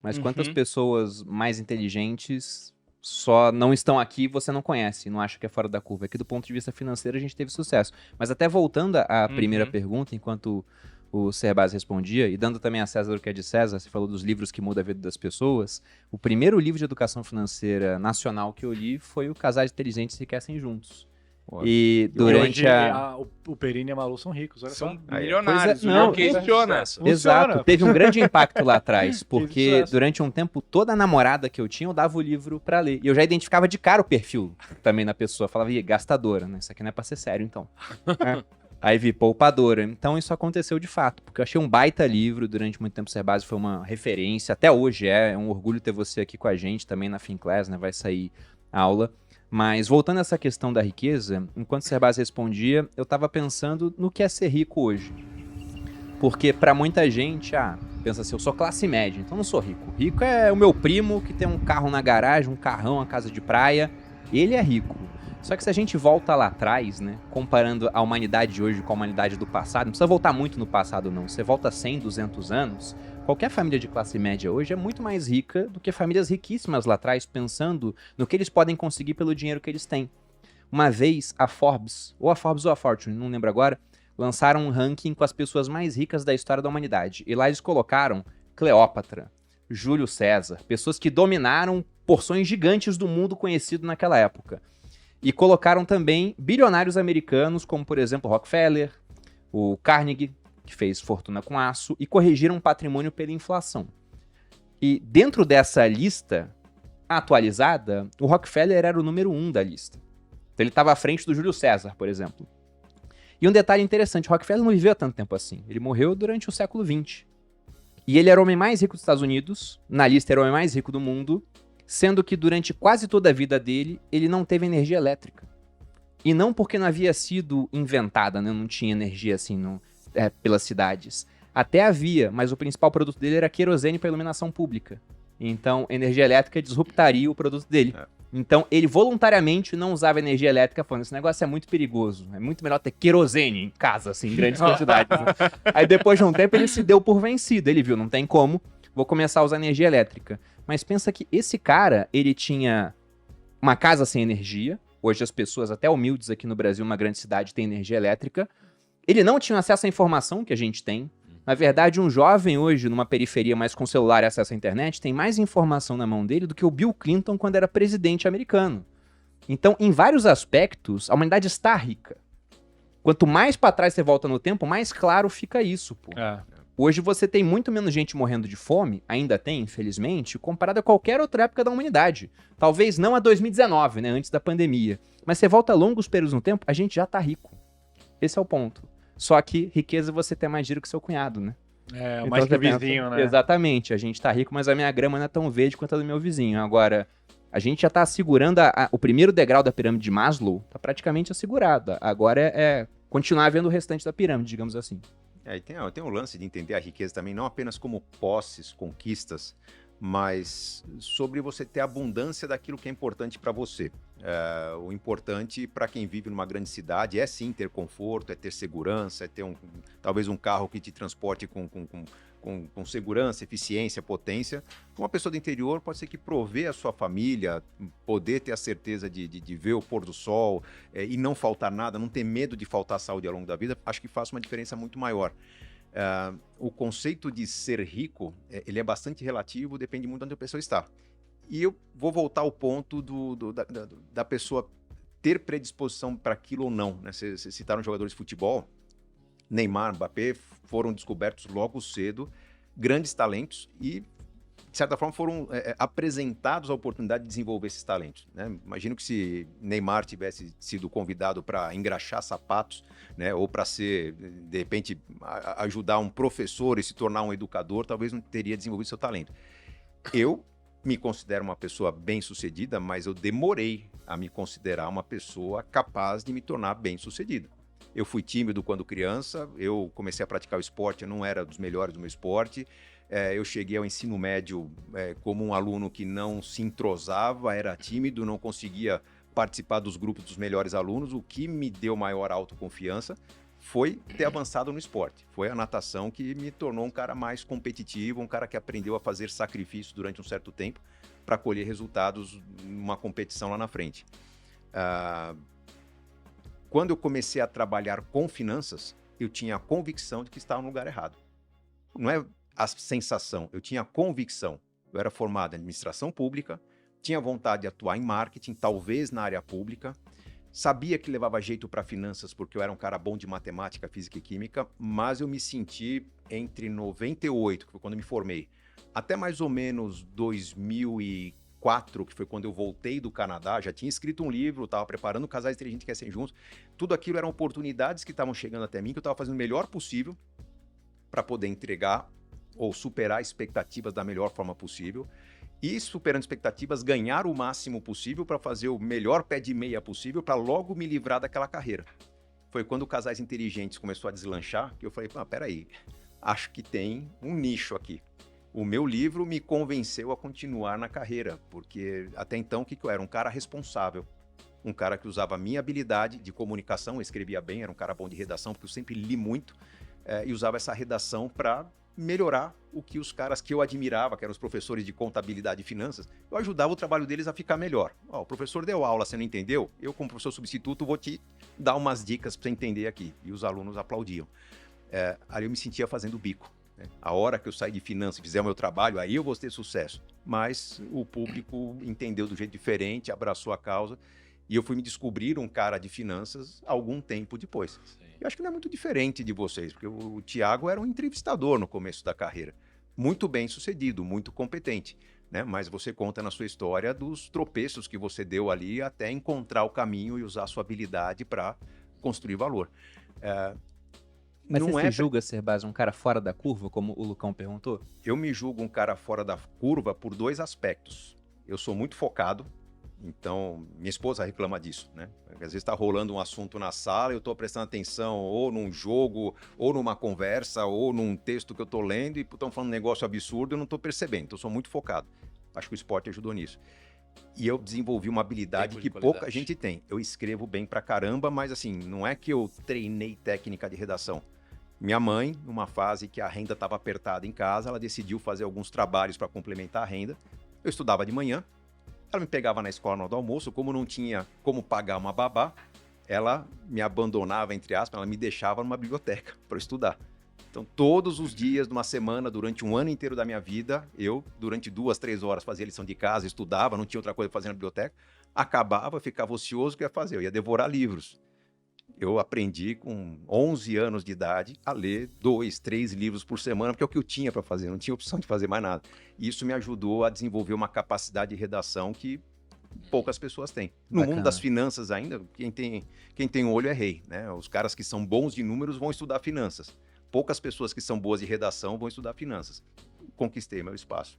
mas quantas pessoas mais inteligentes só não estão aqui e você não conhece, não acha que é fora da curva. Aqui do ponto de vista financeiro a gente teve sucesso. Mas até voltando à primeira pergunta, enquanto o Cerbasi respondia, e dando também a César o que é de César, você falou dos livros que mudam a vida das pessoas, o primeiro livro de educação financeira nacional que eu li foi o Casais Inteligentes Enriquecem Juntos. E durante o Perini e a Malu são ricos, olha são só. milionários, não, questiona. Exato, teve um grande impacto lá atrás, porque durante um tempo, toda namorada que eu tinha, eu dava o livro pra ler. E eu já identificava de cara o perfil também na pessoa. Falava, gastadora, né? Isso aqui não é pra ser sério, então. Aí vi poupadora. Então isso aconteceu de fato, porque eu achei um baita livro. Durante muito tempo o Cerbasi foi uma referência, até hoje é um orgulho ter você aqui com a gente também na Finclass, né? Vai sair aula. Mas voltando a essa questão da riqueza, enquanto o Cerbasi respondia, eu tava pensando no que é ser rico hoje. Porque pra muita gente, pensa assim, eu sou classe média, então não sou rico. Rico é o meu primo que tem um carro na garagem, um carrão, uma casa de praia, ele é rico. Só que se a gente volta lá atrás, né, comparando a humanidade de hoje com a humanidade do passado, não precisa voltar muito no passado não, você volta 100, 200 anos, qualquer família de classe média hoje é muito mais rica do que famílias riquíssimas lá atrás, pensando no que eles podem conseguir pelo dinheiro que eles têm. Uma vez a Forbes ou a Fortune, não lembro agora, lançaram um ranking com as pessoas mais ricas da história da humanidade. E lá eles colocaram Cleópatra, Júlio César, pessoas que dominaram porções gigantes do mundo conhecido naquela época. E colocaram também bilionários americanos, como por exemplo Rockefeller, o Carnegie, que fez fortuna com aço, e corrigiram o patrimônio pela inflação. E dentro dessa lista atualizada, o Rockefeller era o número 1 da lista. Então ele estava à frente do Júlio César, por exemplo. E um detalhe interessante, o Rockefeller não viveu há tanto tempo assim. Ele morreu durante o século XX. E ele era o homem mais rico dos Estados Unidos, na lista era o homem mais rico do mundo, sendo que durante quase toda a vida dele, ele não teve energia elétrica. E não porque não havia sido inventada, né? Não tinha energia assim pelas cidades. Até havia, mas o principal produto dele era querosene para iluminação pública. Então, energia elétrica disruptaria o produto dele. Então, ele voluntariamente não usava energia elétrica, falando, esse negócio é muito perigoso, é muito melhor ter querosene em casa, assim, em grandes quantidades. Né? Aí, depois de um tempo, ele se deu por vencido. Ele viu, não tem como, vou começar a usar energia elétrica. Mas pensa que esse cara, ele tinha uma casa sem energia. Hoje as pessoas, até humildes aqui no Brasil, uma grande cidade, têm energia elétrica. Ele não tinha acesso à informação que a gente tem. Na verdade, um jovem hoje, numa periferia, mas com celular e acesso à internet, tem mais informação na mão dele do que o Bill Clinton quando era presidente americano. Então, em vários aspectos, a humanidade está rica. Quanto mais para trás você volta no tempo, mais claro fica isso, pô. Hoje você tem muito menos gente morrendo de fome, ainda tem, infelizmente, comparado a qualquer outra época da humanidade. Talvez não a 2019, né, antes da pandemia. Mas você volta longos períodos no tempo, a gente já tá rico. Esse é o ponto. Só que riqueza você tem mais dinheiro que seu cunhado, né? Então, mais que vizinho, né? Exatamente, a gente tá rico, mas a minha grama não é tão verde quanto a do meu vizinho. Agora, a gente já tá assegurando o primeiro degrau da pirâmide de Maslow, tá praticamente assegurado. Agora é continuar vendo o restante da pirâmide, digamos assim. E tem um lance de entender a riqueza também, não apenas como posses, conquistas, mas sobre você ter abundância daquilo que é importante para você. O importante para quem vive numa grande cidade é sim ter conforto, é ter segurança, é ter talvez um carro que te transporte com segurança, eficiência, potência. Uma pessoa do interior pode ser que prover a sua família, poder ter a certeza de ver o pôr do sol e não faltar nada, não ter medo de faltar saúde ao longo da vida, acho que faz uma diferença muito maior. O conceito de ser rico, ele é bastante relativo, depende muito de onde a pessoa está. E eu vou voltar ao ponto da pessoa ter predisposição para aquilo ou não. Né? Vocês citaram jogadores de futebol, Neymar, Mbappé, foram descobertos logo cedo, grandes talentos e, de certa forma, foram apresentados a oportunidade de desenvolver esses talentos. Né? Imagino que se Neymar tivesse sido convidado para engraxar sapatos, né, ou para ser, de repente, ajudar um professor e se tornar um educador, talvez não teria desenvolvido seu talento. Eu me considero uma pessoa bem-sucedida, mas eu demorei a me considerar uma pessoa capaz de me tornar bem-sucedida. Eu fui tímido quando criança, eu comecei a praticar o esporte, eu não era dos melhores do meu esporte, eu cheguei ao ensino médio como um aluno que não se entrosava, era tímido, não conseguia participar dos grupos dos melhores alunos, o que me deu maior autoconfiança. foi ter avançado no esporte. Foi a natação que me tornou um cara mais competitivo, um cara que aprendeu a fazer sacrifícios durante um certo tempo para colher resultados numa competição lá na frente. Quando eu comecei a trabalhar com finanças, eu tinha a convicção de que estava no lugar errado. Não é a sensação, eu tinha a convicção. Eu era formado em administração pública, tinha vontade de atuar em marketing, talvez na área pública, sabia que levava jeito para finanças porque eu era um cara bom de matemática, física e química, mas eu me senti entre 98, que foi quando eu me formei, até mais ou menos 2004, que foi quando eu voltei do Canadá, já tinha escrito um livro, estava preparando Casais Inteligentes que Crescem Juntos, tudo aquilo eram oportunidades que estavam chegando até mim, que eu estava fazendo o melhor possível para poder entregar ou superar expectativas da melhor forma possível. E, superando expectativas, ganhar o máximo possível para fazer o melhor pé de meia possível para logo me livrar daquela carreira. Foi quando o Casais Inteligentes começou a deslanchar que eu falei, peraí, acho que tem um nicho aqui. O meu livro me convenceu a continuar na carreira, porque até então o que eu era? Um cara responsável, um cara que usava a minha habilidade de comunicação, eu escrevia bem, era um cara bom de redação, porque eu sempre li muito, e usava essa redação para melhorar o que os caras que eu admirava, que eram os professores de contabilidade e finanças, eu ajudava o trabalho deles a ficar melhor. O professor deu aula, você não entendeu? Eu, como professor substituto, vou te dar umas dicas para você entender aqui. E os alunos aplaudiam. Ali eu me sentia fazendo bico. Né? A hora que eu sair de finanças e fizer o meu trabalho, aí eu vou ter sucesso. Mas o público entendeu do jeito diferente, abraçou a causa, e eu fui me descobrir um cara de finanças algum tempo depois. Eu acho que não é muito diferente de vocês, porque o Thiago era um entrevistador no começo da carreira. Muito bem sucedido, muito competente, né? Mas você conta na sua história dos tropeços que você deu ali até encontrar o caminho e usar a sua habilidade para construir valor. Mas você se julga, Cerbasi, um cara fora da curva, como o Lucão perguntou? Eu me julgo um cara fora da curva por dois aspectos. Eu sou muito focado. Então, minha esposa reclama disso, né? Às vezes está rolando um assunto na sala, eu estou prestando atenção ou num jogo, ou numa conversa, ou num texto que eu estou lendo e estão falando um negócio absurdo e eu não estou percebendo. Então, eu sou muito focado. Acho que o esporte ajudou nisso. E eu desenvolvi uma habilidade que pouca gente tem. Eu escrevo bem pra caramba, mas assim, não é que eu treinei técnica de redação. Minha mãe, numa fase que a renda estava apertada em casa, ela decidiu fazer alguns trabalhos para complementar a renda. Eu estudava de manhã. Ela me pegava na escola na hora do almoço, como não tinha como pagar uma babá, ela me abandonava, entre aspas, ela me deixava numa biblioteca para eu estudar. Então, todos os dias, numa semana, durante um ano inteiro da minha vida, eu, durante 2, 3 horas, fazia lição de casa, estudava, não tinha outra coisa para fazer na biblioteca, acabava, ficava ocioso, o que eu ia fazer? Eu ia devorar livros. Eu aprendi com 11 anos de idade a ler 2, 3 livros por semana, porque é o que eu tinha para fazer, não tinha opção de fazer mais nada. E isso me ajudou a desenvolver uma capacidade de redação que poucas pessoas têm. No mundo das finanças ainda, quem tem olho é rei, né? Os caras que são bons de números vão estudar finanças. Poucas pessoas que são boas de redação vão estudar finanças. Conquistei meu espaço.